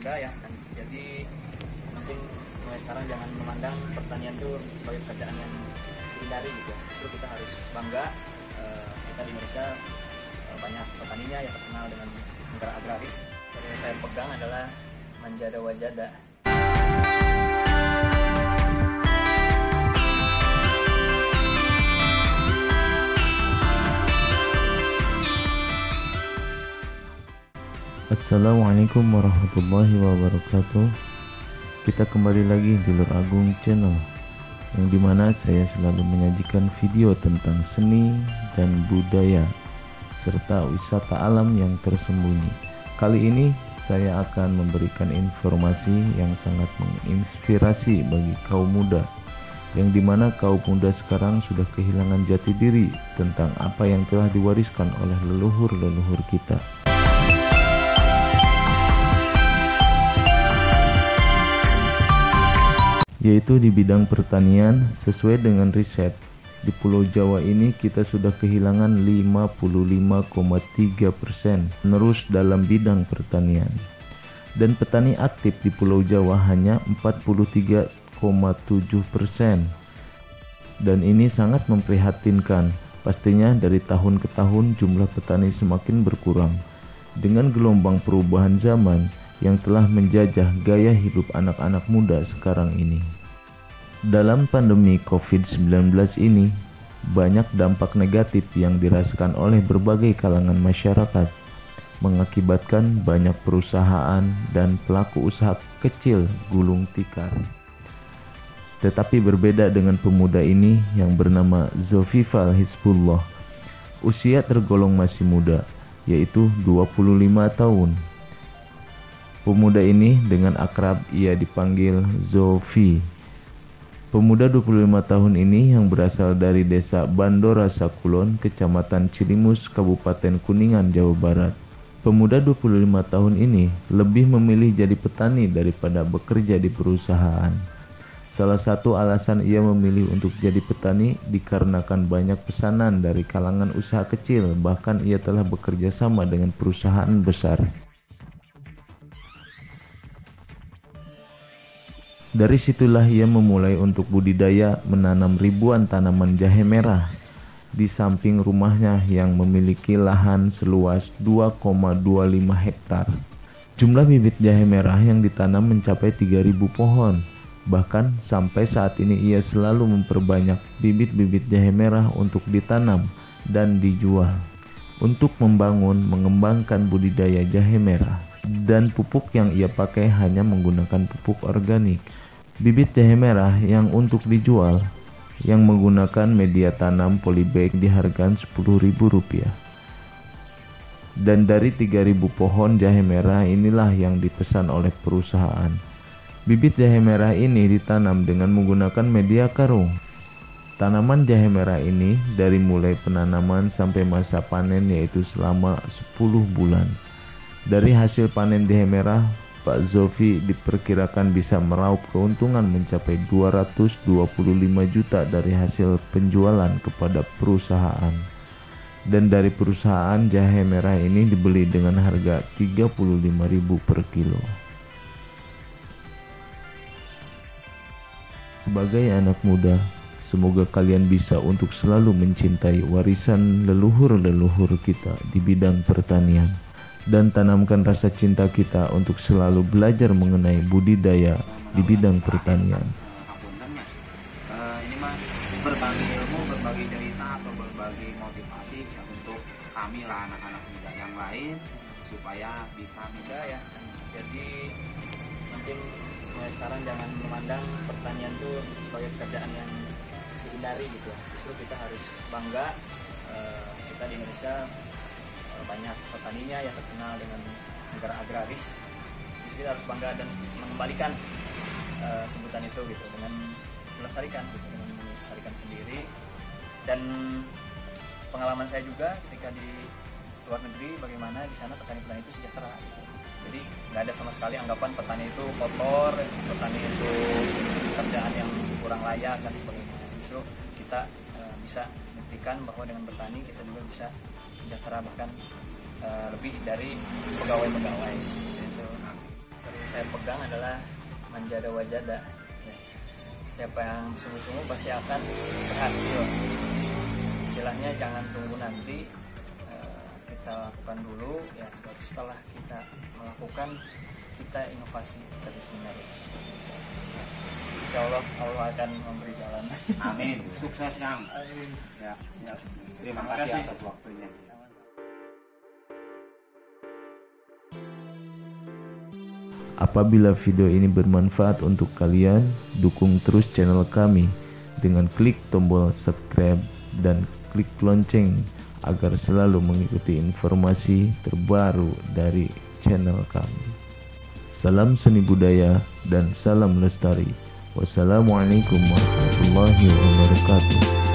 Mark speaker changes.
Speaker 1: bangga ya kan. Jadi mungkin mulai sekarang jangan memandang pertanian itu sebagai pekerjaan yang dihindari gitu. Justru kita harus bangga, kita di Indonesia banyak petaninya yang terkenal dengan negara agraris. Yang saya pegang adalah Manjada Wajada.
Speaker 2: Assalamualaikum warahmatullahi wabarakatuh. Kita kembali lagi di Lur Agung Channel, yang dimana saya selalu menyajikan video tentang seni dan budaya serta wisata alam yang tersembunyi. Kali ini saya akan memberikan informasi yang sangat menginspirasi bagi kaum muda, yang dimana kaum muda sekarang sudah kehilangan jati diri tentang apa yang telah diwariskan oleh leluhur-leluhur kita. Yaitu di bidang pertanian. Sesuai dengan riset, di Pulau Jawa ini kita sudah kehilangan 55,3% menerus dalam bidang pertanian. Dan petani aktif di Pulau Jawa hanya 43,7%. Dan ini sangat memprihatinkan. Pastinya dari tahun ke tahun jumlah petani semakin berkurang. Dengan gelombang perubahan zaman yang telah menjajah gaya hidup anak-anak muda sekarang ini. Dalam pandemi COVID-19 ini, banyak dampak negatif yang dirasakan oleh berbagai kalangan masyarakat, mengakibatkan banyak perusahaan dan pelaku usaha kecil gulung tikar. Tetapi berbeda dengan pemuda ini yang bernama Zofifal Hizbullah. Usia tergolong masih muda, yaitu 25 tahun. Pemuda ini dengan akrab ia dipanggil Zofi. Pemuda 25 tahun ini yang berasal dari desa Bandora Sakulon, Kecamatan Cilimus, Kabupaten Kuningan, Jawa Barat. Pemuda 25 tahun ini lebih memilih jadi petani daripada bekerja di perusahaan. Salah satu alasan ia memilih untuk jadi petani dikarenakan banyak pesanan dari kalangan usaha kecil, bahkan ia telah bekerja sama dengan perusahaan besar. Dari situlah ia memulai untuk budidaya menanam ribuan tanaman jahe merah di samping rumahnya yang memiliki lahan seluas 2,25 hektar. Jumlah bibit jahe merah yang ditanam mencapai 3.000 pohon. Bahkan sampai saat ini ia selalu memperbanyak bibit-bibit jahe merah untuk ditanam dan dijual. Untuk mengembangkan budidaya jahe merah, dan pupuk yang ia pakai hanya menggunakan pupuk organik. Bibit jahe merah yang untuk dijual yang menggunakan media tanam polybag dihargai Rp10.000. Dan dari 3.000 pohon jahe merah inilah yang dipesan oleh perusahaan. Bibit jahe merah ini ditanam dengan menggunakan media karung. Tanaman jahe merah ini dari mulai penanaman sampai masa panen yaitu selama 10 bulan. Dari hasil panen jahe merah, Pak Zofi diperkirakan bisa meraup keuntungan mencapai 225 juta dari hasil penjualan kepada perusahaan. Dan dari perusahaan jahe merah ini dibeli dengan harga Rp35.000 per kilo. Sebagai anak muda, semoga kalian bisa untuk selalu mencintai warisan leluhur-leluhur kita di bidang pertanian. Dan tanamkan rasa cinta kita untuk selalu belajar mengenai budidaya di bidang pertanian.
Speaker 1: Ini mah berbagi ilmu, berbagi cerita, atau berbagi motivasi ya, untuk kami lah anak-anak muda yang lain supaya bisa muda ya. Jadi mungkin mulai sekarang jangan memandang pertanian itu sebagai pekerjaan yang dihindari gitu. Justru kita harus bangga, kita di Indonesia banyak petaninya yang terkenal dengan negara agraris. Jadi kita harus bangga dan mengembalikan sebutan itu gitu, dengan melestarikan sendiri. Dan pengalaman saya juga ketika di luar negeri, bagaimana di sana petani-petani itu sejahtera gitu. Jadi nggak ada sama sekali anggapan petani itu kotor, petani itu pekerjaan yang kurang layak dan sebagainya. Justru kita bisa buktikan bahwa dengan bertani kita juga bisa sejahtera, bahkan lebih dari pegawai-pegawai. Sering saya
Speaker 3: pegang adalah manjada wajada. Ya. Siapa yang sungguh-sungguh pasti akan berhasil. Istilahnya jangan tunggu nanti, kita lakukan dulu, ya. Baru setelah kita melakukan, kita inovasi terus-menerus. Insya Allah akan memberi jalan.
Speaker 1: Amin. Sukses Kang.
Speaker 3: Amin.
Speaker 1: Ya. Terima kasih atas waktunya.
Speaker 2: Apabila video ini bermanfaat untuk kalian, dukung terus channel kami dengan klik tombol subscribe dan klik lonceng agar selalu mengikuti informasi terbaru dari channel kami. Salam seni budaya dan salam lestari. Wassalamualaikum warahmatullahi wabarakatuh.